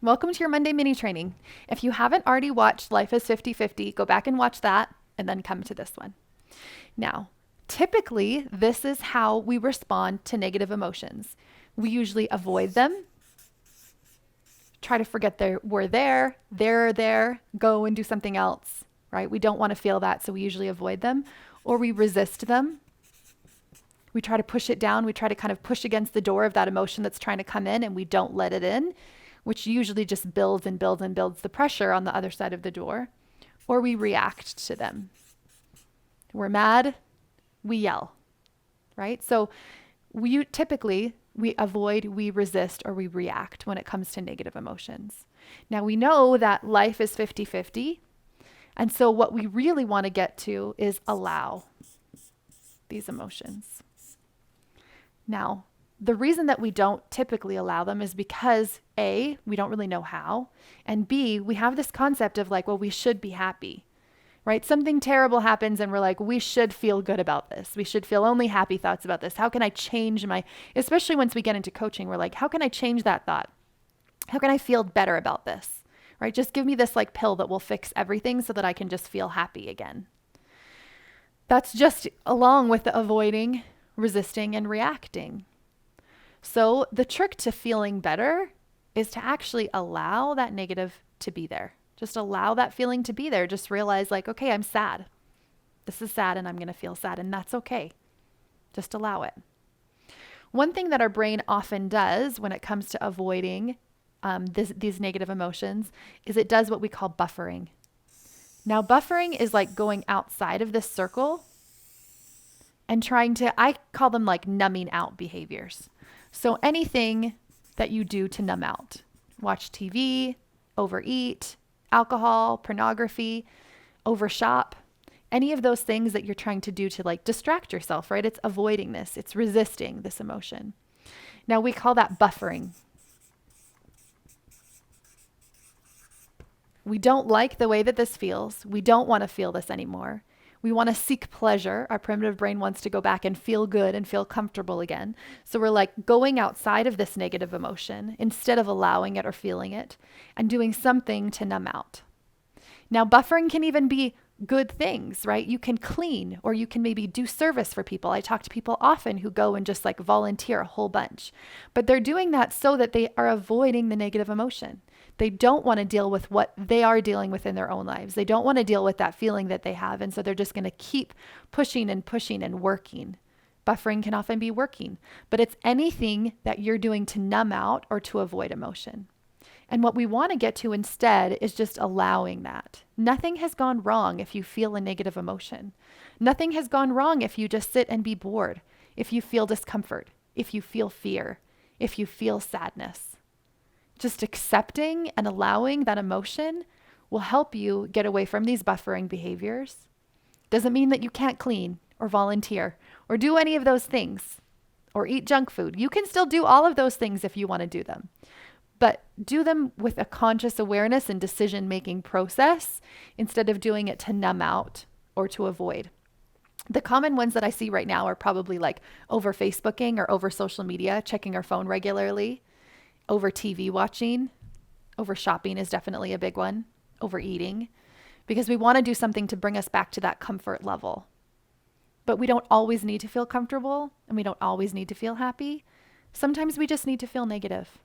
Welcome to your Monday mini training. If you haven't already watched Life is 50/50, go back and watch that and then come to this one. Now, typically, this is how we respond to negative emotions. We usually avoid them, try to forget we're there, they're there, go and do something else, right? We don't want to feel that, so we usually avoid them, or we resist them. We try to push it down. We try to kind of push against the door of that emotion that's trying to come in, and we don't let it in, which usually just builds and builds and builds the pressure on the other side of the door, or we react to them. We're mad, we yell, right? So we avoid, we resist, or we react when it comes to negative emotions. Now we know that life is 50/50, and so what we really want to get to is allow these emotions. Now, the reason that we don't typically allow them is because A, we don't really know how, and B, we have this concept of like, well, we should be happy, right? Something terrible happens and we're like, we should feel good about this. We should feel only happy thoughts about this. How can I change especially once we get into coaching, we're like, how can I change that thought? How can I feel better about this, right? Just give me this like pill that will fix everything so that I can just feel happy again. That's just along with the avoiding, resisting, and reacting. So the trick to feeling better is to actually allow that negative to be there. Just allow that feeling to be there. Just realize like, okay, I'm sad. This is sad and I'm going to feel sad, and that's okay. Just allow it. One thing that our brain often does when it comes to avoiding these negative emotions is it does what we call buffering. Now, buffering is like going outside of this circle and I call them like numbing out behaviors. So anything that you do to numb out, watch TV, overeat, alcohol, pornography, overshop, any of those things that you're trying to do to like distract yourself, right? It's avoiding this, it's resisting this emotion. Now we call that buffering. We don't like the way that this feels. We don't want to feel this anymore. We want to seek pleasure. Our primitive brain wants to go back and feel good and feel comfortable again. So we're like going outside of this negative emotion instead of allowing it or feeling it and doing something to numb out. Now, buffering can even be good things, right? You can clean, or you can maybe do service for people. I talk to people often who go and just like volunteer a whole bunch, but they're doing that so that they are avoiding the negative emotion. They don't want to deal with what they are dealing with in their own lives. They don't want to deal with that feeling that they have. And so they're just going to keep pushing and pushing and working. Buffering can often be working, but it's anything that you're doing to numb out or to avoid emotion. And what we want to get to instead is just allowing that. Nothing has gone wrong if you feel a negative emotion. Nothing has gone wrong if you just sit and be bored, if you feel discomfort, if you feel fear, if you feel sadness. Just accepting and allowing that emotion will help you get away from these buffering behaviors. Doesn't mean that you can't clean or volunteer or do any of those things or eat junk food. You can still do all of those things if you want to do them. But do them with a conscious awareness and decision-making process instead of doing it to numb out or to avoid. The common ones that I see right now are probably like over Facebooking or over social media, checking our phone regularly, over TV watching, over shopping is definitely a big one, overeating, because we want to do something to bring us back to that comfort level. But we don't always need to feel comfortable, and we don't always need to feel happy. Sometimes we just need to feel negative.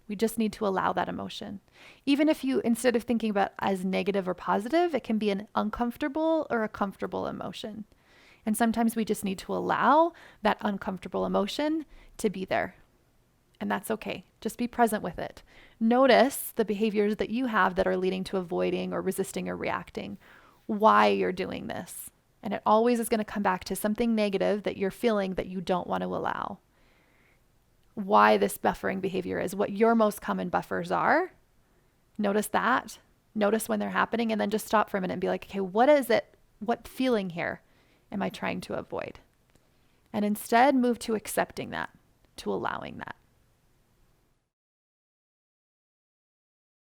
We just need to allow that emotion. Even if you, instead of thinking about it as negative or positive, it can be an uncomfortable or a comfortable emotion. And sometimes we just need to allow that uncomfortable emotion to be there. And that's okay. Just be present with it. Notice the behaviors that you have that are leading to avoiding or resisting or reacting, why you're doing this. And it always is going to come back to something negative that you're feeling that you don't want to allow. Why this buffering behavior is, what your most common buffers are. Notice that. Notice when they're happening, and then just stop for a minute and be like, okay, what is it? What feeling here am I trying to avoid? And instead move to accepting that, to allowing that.